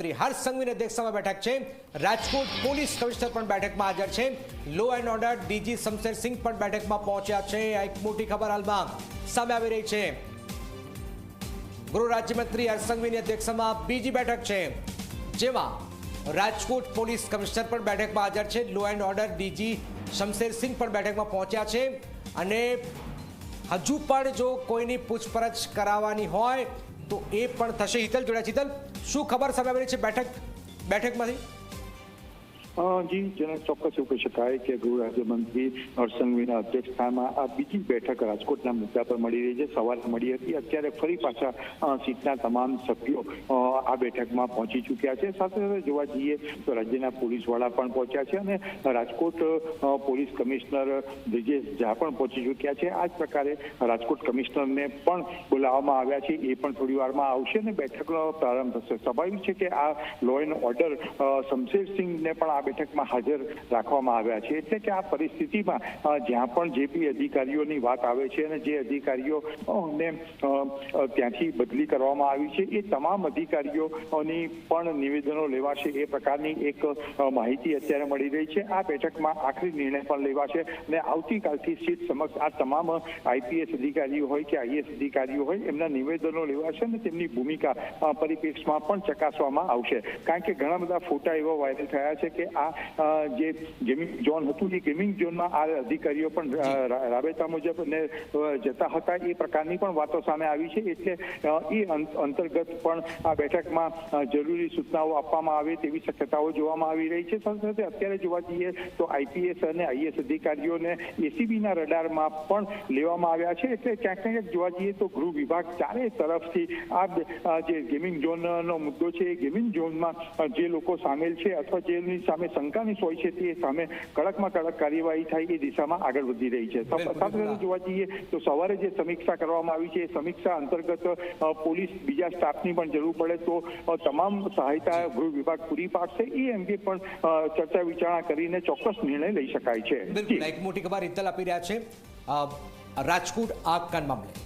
રાજ્યમંત્રી હર્ષ સંઘવીની અધ્યક્ષતામાં બેઠક છે। રાજકોટ પોલીસ કમિશનર પણ બેઠકમાં હાજર છે। Law and order DG Shamsher Singh પણ બેઠકમાં પહોંચ્યા છે। આ એક મોટી ખબર હાલમાં સામે આવી રહી છે। ગૃહ રાજ્યમંત્રી હર્ષ સંઘવીની અધ્યક્ષતામાં બીજી બેઠક છે, જેમાં રાજકોટ પોલીસ કમિશનર પણ બેઠકમાં હાજર છે। Law and order DG Shamsher Singh પણ બેઠકમાં પહોંચ્યા છે અને હજુ પણ જો કોઈની પૂછપરછ કરાવવાની હોય તો એ પણ થશે। હિતલ જોડ્યા। હિતલ, શું ખબર સામે આવી રહી છે બેઠકમાંથી? જી જેને ચોક્કસ એવું કહી શકાય કે ગૃહ રાજ્યમંત્રી હર્ષ સંઘવીના અધ્યક્ષસ્થાનમાં આ બીજી બેઠક રાજકોટના મુદ્દા પર મળી રહી છે। સવારે મળી હતી, અત્યારે ફરી પાછા સીટના તમામ સભ્યો આ બેઠકમાં પહોંચી ચૂક્યા છે। સાથે સાથે જોવા જઈએ તો રાજ્યના પોલીસ વડા પણ પહોંચ્યા છે અને રાજકોટ પોલીસ કમિશનર બ્રિજેશ ઝા પણ પહોંચી ચૂક્યા છે। આ જ પ્રકારે રાજકોટ કમિશનરને પણ બોલાવવામાં આવ્યા છે, એ પણ થોડી વારમાં આવશે અને બેઠકનો પ્રારંભ થશે। સ્વાભાવિક છે કે આ લો એન્ડ ઓર્ડર શમશેરસિંહને પણ આ બેઠકમાં હાજર રાખવામાં આવ્યા છે, એટલે કે આ પરિસ્થિતિમાં જ્યાં પણ જે બી અધિકારીઓની વાત આવે છે અને જે અધિકારીઓને ત્યાંથી બદલી કરવામાં આવી છે એ તમામ અધિકારીઓની પણ નિવેદનો લેવાશે, એ પ્રકારની એક માહિતી અત્યારે મળી રહી છે। આ બેઠકમાં આખરી નિર્ણય પણ લેવાશે અને આવતીકાલથી સીટ સમક્ષ આ તમામ આઈપીએસ અધિકારીઓ હોય કે આઈએસ અધિકારીઓ હોય એમના નિવેદનો લેવાશે અને તેમની ભૂમિકા પરિપ્રેક્ષમાં પણ ચકાસવામાં આવશે। કારણ કે ઘણા બધા ફોટા એવા વાયરલ થયા છે કે આ જે ગેમિંગ ઝોન હતું એ ગેમિંગ ઝોનમાં આ અધિકારીઓ પણ રાબેતા મુજબ જતા હતા, એ પ્રકારની પણ વાતો સામે આવી છે। એટલે એ અંતર્ગત પણ આ બેઠકમાં જરૂરી સૂચનાઓ આપવામાં આવે તેવી શક્યતાઓ જોવામાં આવી રહી છે। સાથે સાથે અત્યારે જોવા જઈએ તો આઈપીએસ અને આઈએસ અધિકારીઓને એસીબીના રડારમાં પણ લેવામાં આવ્યા છે। એટલે ક્યાંક ક્યાંક જોવા જઈએ તો ગૃહ વિભાગ ચારે તરફથી આ જે ગેમિંગ ઝોનનો મુદ્દો છે એ ગેમિંગ ઝોનમાં જે લોકો સામેલ છે અથવા જેની સામે શંકાની હોય છે તે સામે કડકમાં કડક કાર્યવાહી થાય એ દિશામાં આગળ વધી રહી છે। સાથે સાથે જોવા જઈએ તો સવારે જે સમીક્ષા કરવામાં આવી છે એ સમીક્ષા અંતર્ગત પોલીસ બીજા સ્ટાફની પણ જરૂર પડે તો તમામ સહાયતા ગૃહ વિભાગ પૂરી પાડશે, એ અંગે પણ ચર્ચા વિચારણા કરીને ચોક્કસ નિર્ણય લઈ શકાય છે। બિલકુલ, એક મોટી ખબર હિતલ આપી રહ્યા છે રાજકોટ આગકાંડ મામલે।